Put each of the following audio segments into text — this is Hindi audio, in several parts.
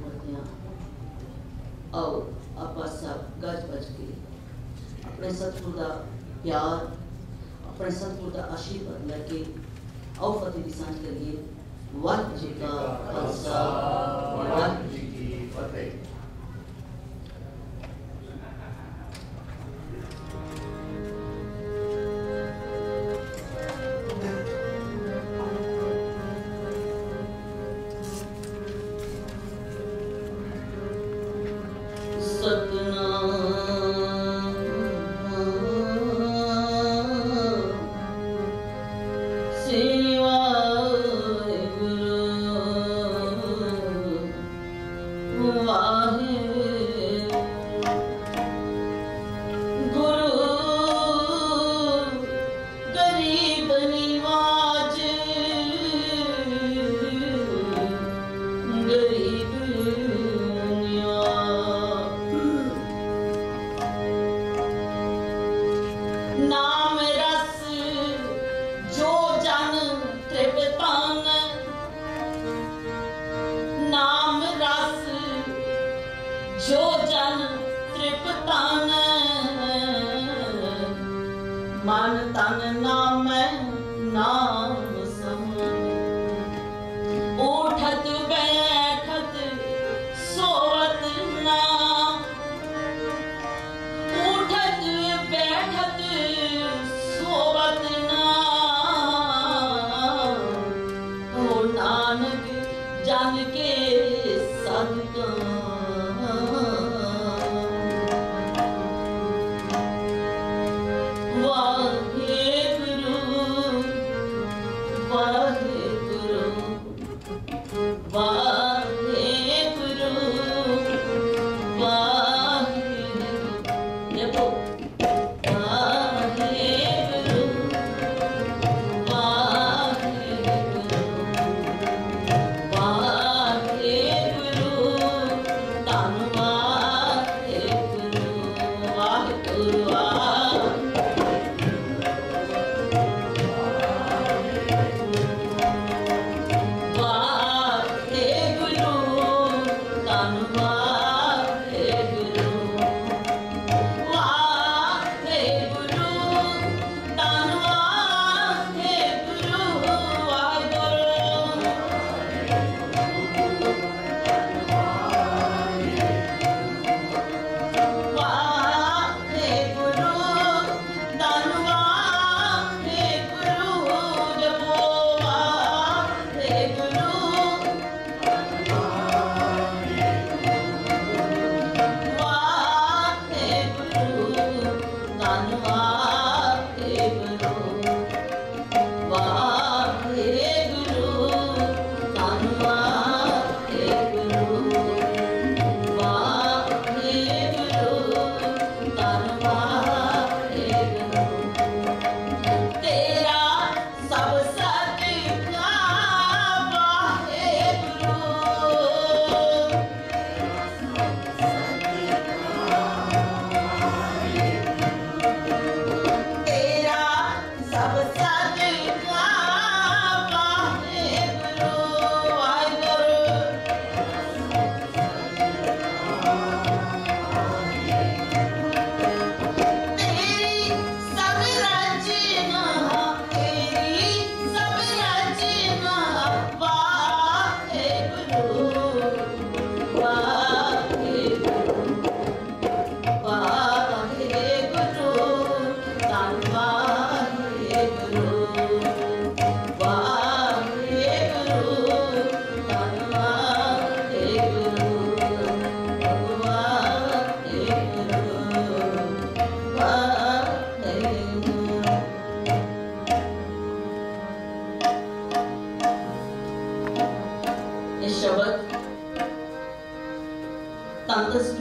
करते हैं। आओ आप सब गज बज के अपने सतगुरु का प्यार, अपने सतगुरु का आशीर्वाद लैके आओ फतेह की सांझ करिए। वाहिगुरू जी का खालसा, वाहिगुरू जी की फतेह। मन तन नाम नाम समान, उठत बैठत सोवत नाम, उठत बैठत सोवत नाम। ओ नानक जन के सदका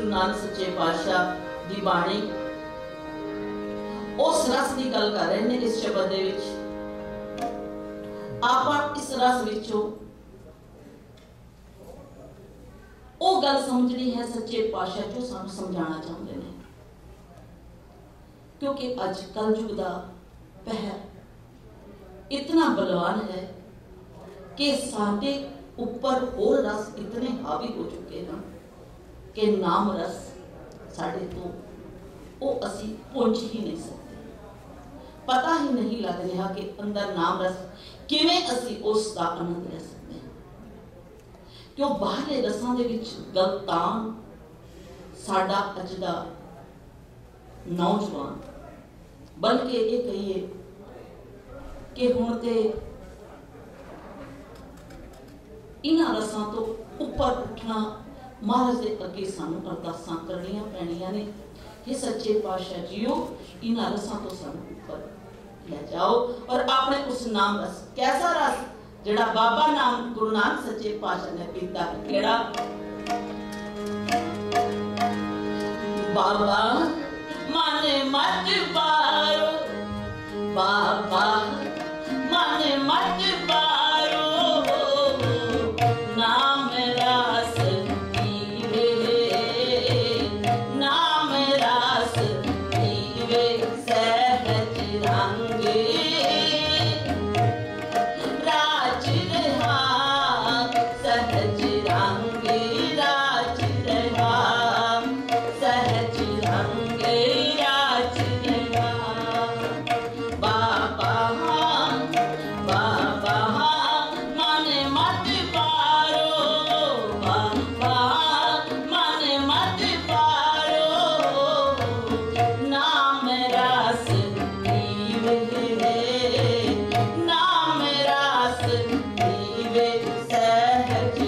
नानक सच्चे पातशाह दी बाणी उस रस की गल कर रहे हैं। इस शब्द दे विच आपां इस रस विचों वो गल समझनी है सच्चे पातशाह जो सानू समझाना चाहते हैं, क्योंकि अज कलयुग दा पहर इतना बलवान है कि साडे ऊपर होर रस इतने हावी हो चुके हैं कि नाम रस साढ़े तो वो असी पहुंच ही नहीं सकते। पता ही नहीं लग रहा कि अंदर नाम रस किवें असी उसका आनंद ले सकते हैं। क्यों बाहरले रसां दे विच गलतान साडा अज दा नौजवान, बल्कि ये कहिए कि हुण ते इन्हां रसां तो उपर उठना महाराज के अगे सानू अरदासां करनियां पैणियां ने। हे सच्चे पातशाह जीओ, इन्हां रसां तो सानू उपर ले जाओ और अपने उस नाम रस, कैसा रस जिहड़ा बाबा नाम गुरु नानक सच्चे पातशाह ने पीता, केड़ा बाबा माने मत पारो, बाबा माने मत पारो, नाम रस पीवे, नाम रस पीवे सहज रंगे, राज रहा सहज रंगे, राज रहा सहज रंगे, राज रहा। बाबा बाबा माने मत पारो, बाबा माने मत पारो, नाम रस पीवे, नाम रस पीवे सहज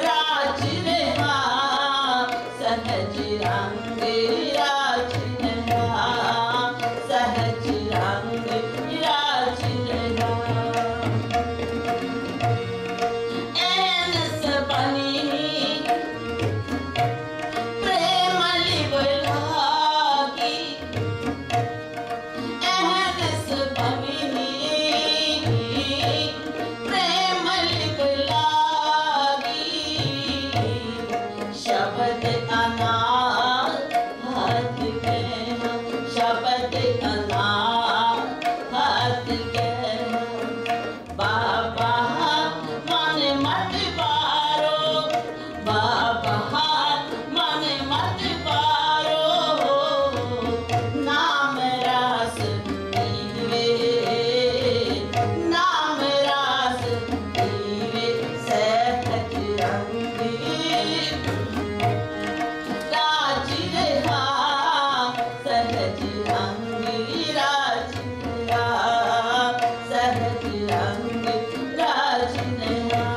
राज रहा सहज रंगे, राज रहा सहज रंगे, राज रहा। ऐन सबनी प्रेम लिव लागी, ऐन सबनी प्रेम लिव लागी, शब्द अनाथ हाथ कहना, शब्द अनाथ हाथ कहना। बाबा माने मत पारो, बाबा माने मत पारो, नाम रस पीवे, नाम रस पीवे सहज रंगे, राज रहा सहज रंगे, राज रहा सहज रंगे, राज रहा।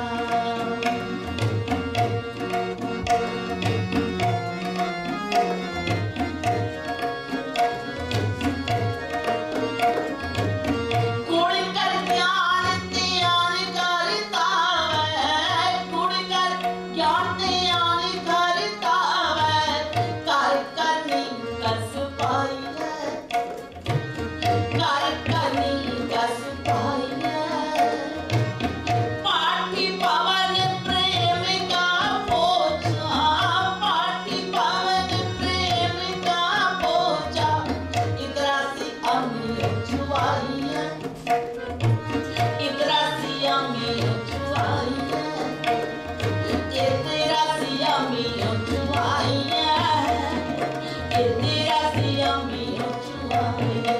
कुड़ कर ज्ञान ध्यान करता है, कुड़ कर ज्ञान ध्यान करता है, कर करनी कस पाई है, कर करनी कस पाई है। पाठी पवन प्रेम का पोछा, पाठी पवन प्रेम का पोछा, इतरा सी अंगियों छुआई है, इतरा सी अंगियों छुआई है, इतरा सी अंगियों छुआई है, इतरा सी अंगियों छुआई है,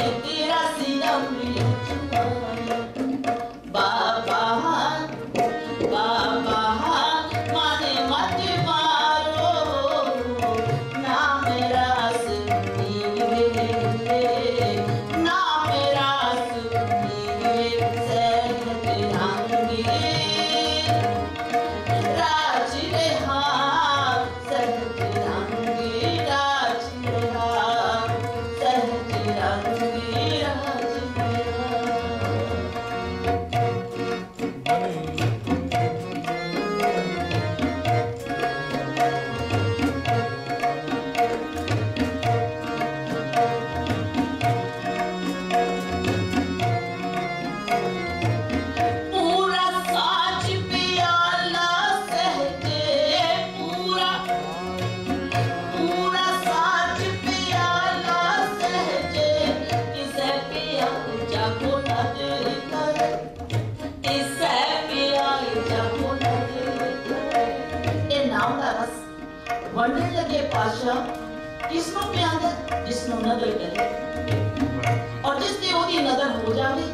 इतरा सी अंगियों छुआई है। बाबा बाबा माने मत मारो, नाम रस पीवे, नाम रस पीवे सहज रंगे, राज रहा सहज रंगे, राज रहा सहज रंगे, राज रहा। पूरा साल वंडने लगे पातशाह किसनों प्यार है जिसनों नजर करे और जिसने ओदी नजर हो जावे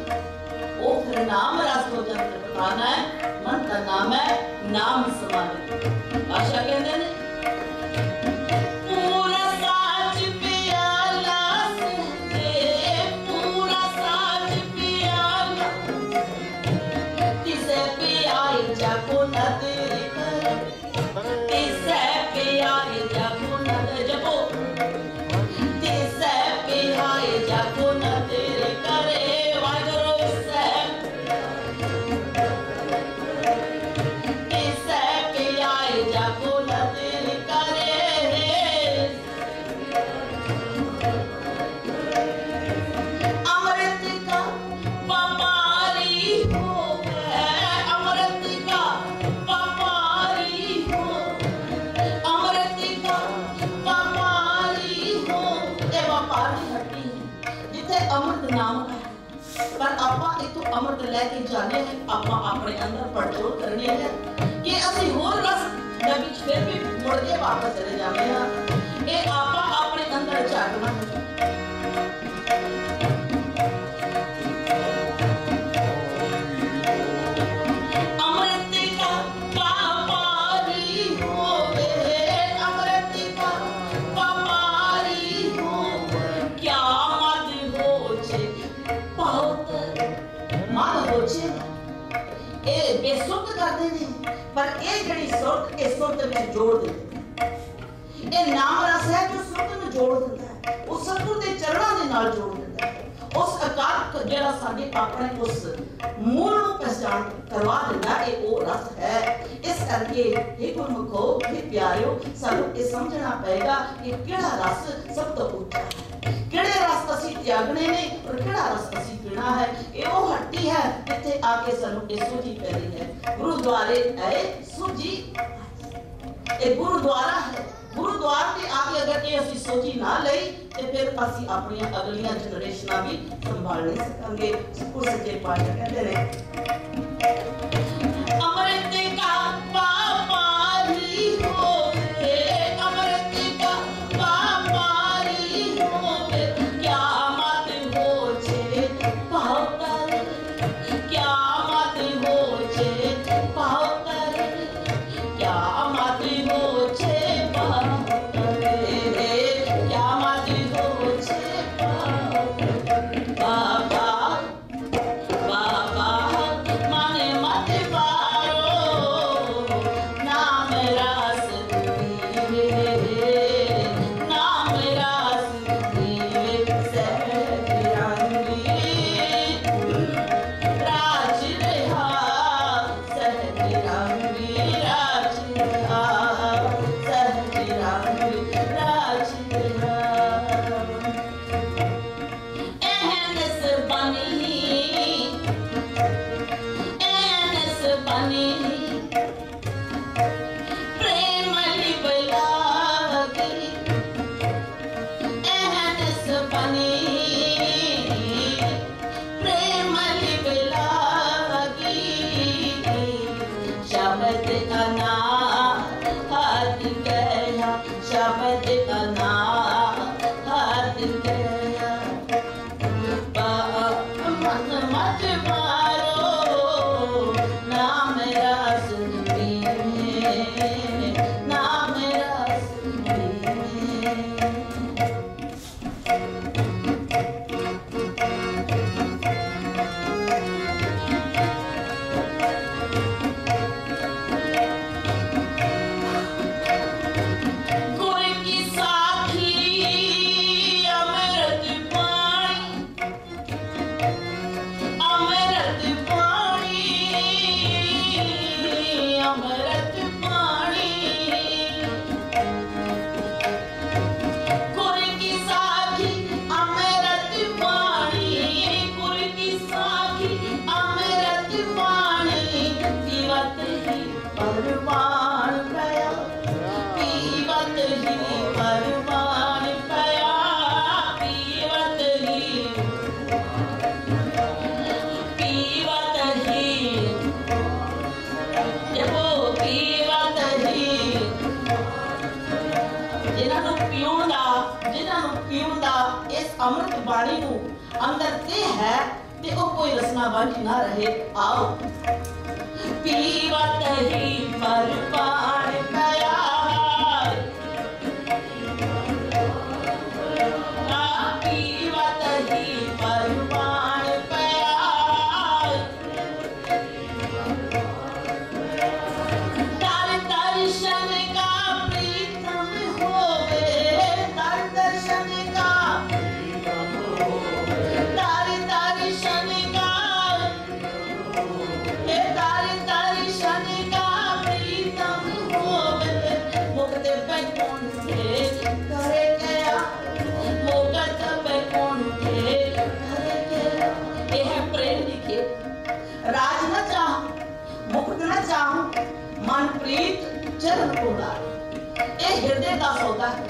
वो फिर नाम रस हो जाता बताना है मन का नाम है नाम समाने पातशाह कहते हैं अमृत लेके जाने हैं आपा अपने अंदर पड़चोल करने हैं कि असि होर रस नबी फिर भी मुड़ के वापस चले जाने हैं ये आपा अपने अंदर झांकना है पर एक घड़ी सुरत इस सुरत में जोड़ देते हैं ये नाम रस है जो सुरत में जोड़ देता है उस सतगुर के चरणों के नाल जोड़ देता है उस अकाल जेड़ा साडे अपने उस मूल ਨੂੰ पहचान करवा देता है वो रस है इस करके हे गुरमुखो हे प्यारियो सानू ये समझना पड़ेगा कि केड़ा रस सब तो ऊंचा है केड़े रस ਅਸੀਂ त्यागने ने और केड़ा रस ਅਸੀਂ पीना है ये वो हट्टी है जिथे आके सानू ये सूझी पैदी है गुरुद्वारे है सूझी ये गुरुद्वारा है गुरुद्वार के आगे अगर ये ਅਸੀਂ सोची ना लई ते फिर ਅਸੀਂ अपनी अगलियां जनरेशनां भी संभाल नहीं सकांगे सतगुर सच्चे पातशाह कहते ने अमृत का पापारी हो अमृत का पापारी हो क्या मत हो छे पावतर क्या मत हो छे पावतर क्या मत हो छे मत मारो नाम रस जिन्हां नूं पीउण दा इस अमृत बाणी नूं अंदर ते है ते ओ कोई रसना बांझी ना रहे। आओ पीवत ही परवान कया पीवत ही परवान कया तार दर्शन का प्रीतम होवे तार दर्शन का तार दर्शन का तार दर्शन का प्रीतम होवे मुक्ति पे कौन से करे गया मुक्ति पे कौन से करे गया। ये है प्रेम लिखे राज न चाहूं मुक्त न चाहूं मन प्रीत चरण को लाए। ये हृदय का सौदा है,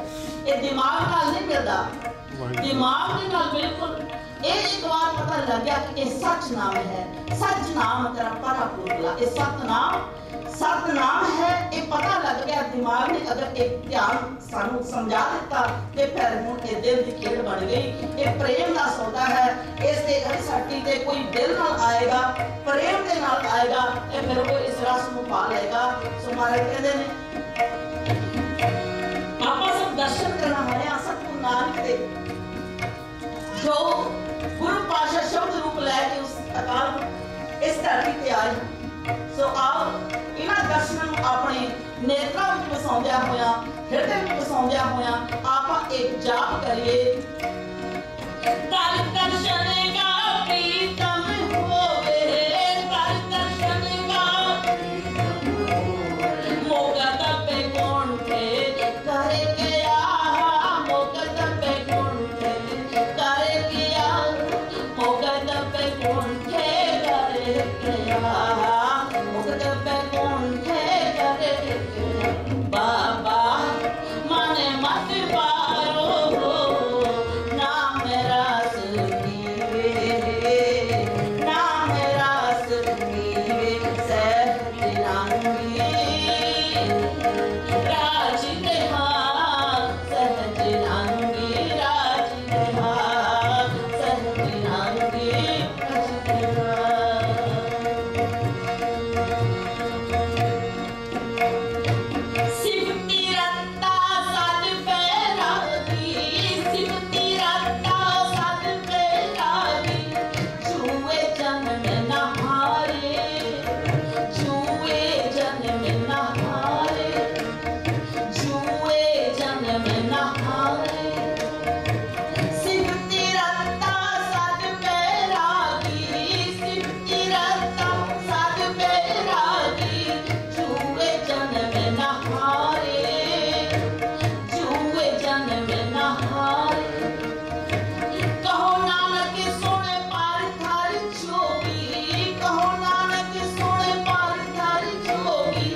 ये दिमाग नाल नहीं मिलता। दिमाग के नाल बिल्कुल एक बार पता लग गया कि ये सच नाम है। सच नाम तेरा परा पुरला ये सत नाम है। ये पता लग गया दिमाग ने अगर एक ध्यान सानू समझा दिता ते फिर हुण ये दिल दी खेल बन गई। ये प्रेम का सौदा है। इस दे घड़ी ते कोई दिल नाल आएगा प्रेम दे नाल आएगा ये फिर वो इस रस नूं पा लेगा। सो महाराज कहंदे ने आपां सब दर्शन करना है सतगुरु नानक दे जो गुरु पातशाह शब्द रूप लैके उस अकाल इस धरती ते आए। सो आओ इन्हां दर्शनां नूं अपने नेत्रां विच वसाउंदियां होया हृदय विच वसाउंदियां होया आपां एक जाप करिए। तर दर्शन का प्रीतम होवे तर दर्शन का मोगत पे कौन थे करे गया मोगत पे कौन थे करे गया मोगत पे कौन थे करे गया मोगत पे कौन थे करे गया। बाबा मन मत पारो नाम रस पीवे नाम रस पीवे सहज रंगी राज देहा सहज रंगी राज देहा सहज रंगी राज देहा। सिमती रत्ता सद बैरागी सिमती रत्ता सद बैरागी छुए जन्म नहारे छुए जन्म नहारे छुए जन्म नहारे सिमती रत्ता सद बैरागी सिमती रत्ता सद बैरागी छुए जन्म नहारे छुए जन्म नहारे। कहो नानक सोने पार थार जोगी कहो नानक सोने पार थार जोगी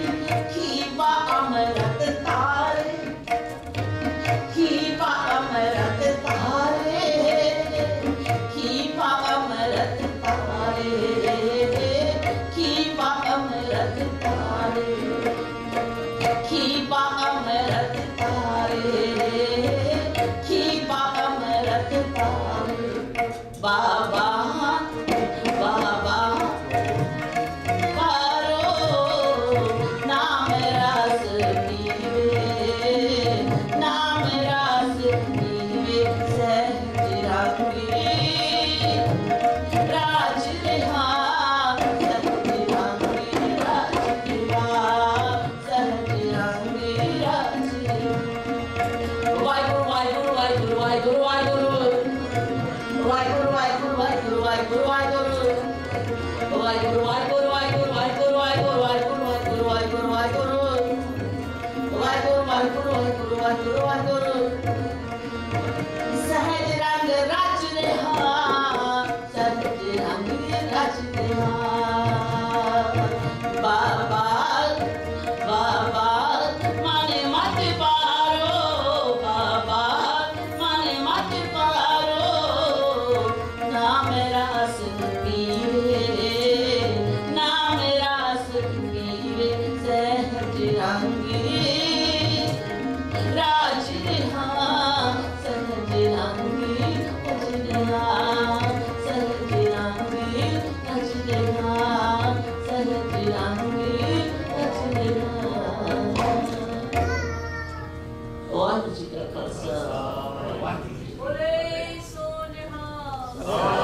खीबा अमृत तारे खीबा अमृत तारे खीबा अमृत तारे खीबा अमृत तारे खीबा अमृत तारे खीबा अमृत तारे। बाबा बाबा पारो नाम रस पीवे नाम रस पीवे सहज रंगी राज देहा सहज रंगी राज देहा। वाहिगुरू जी का खालसा बोले सो निहाल।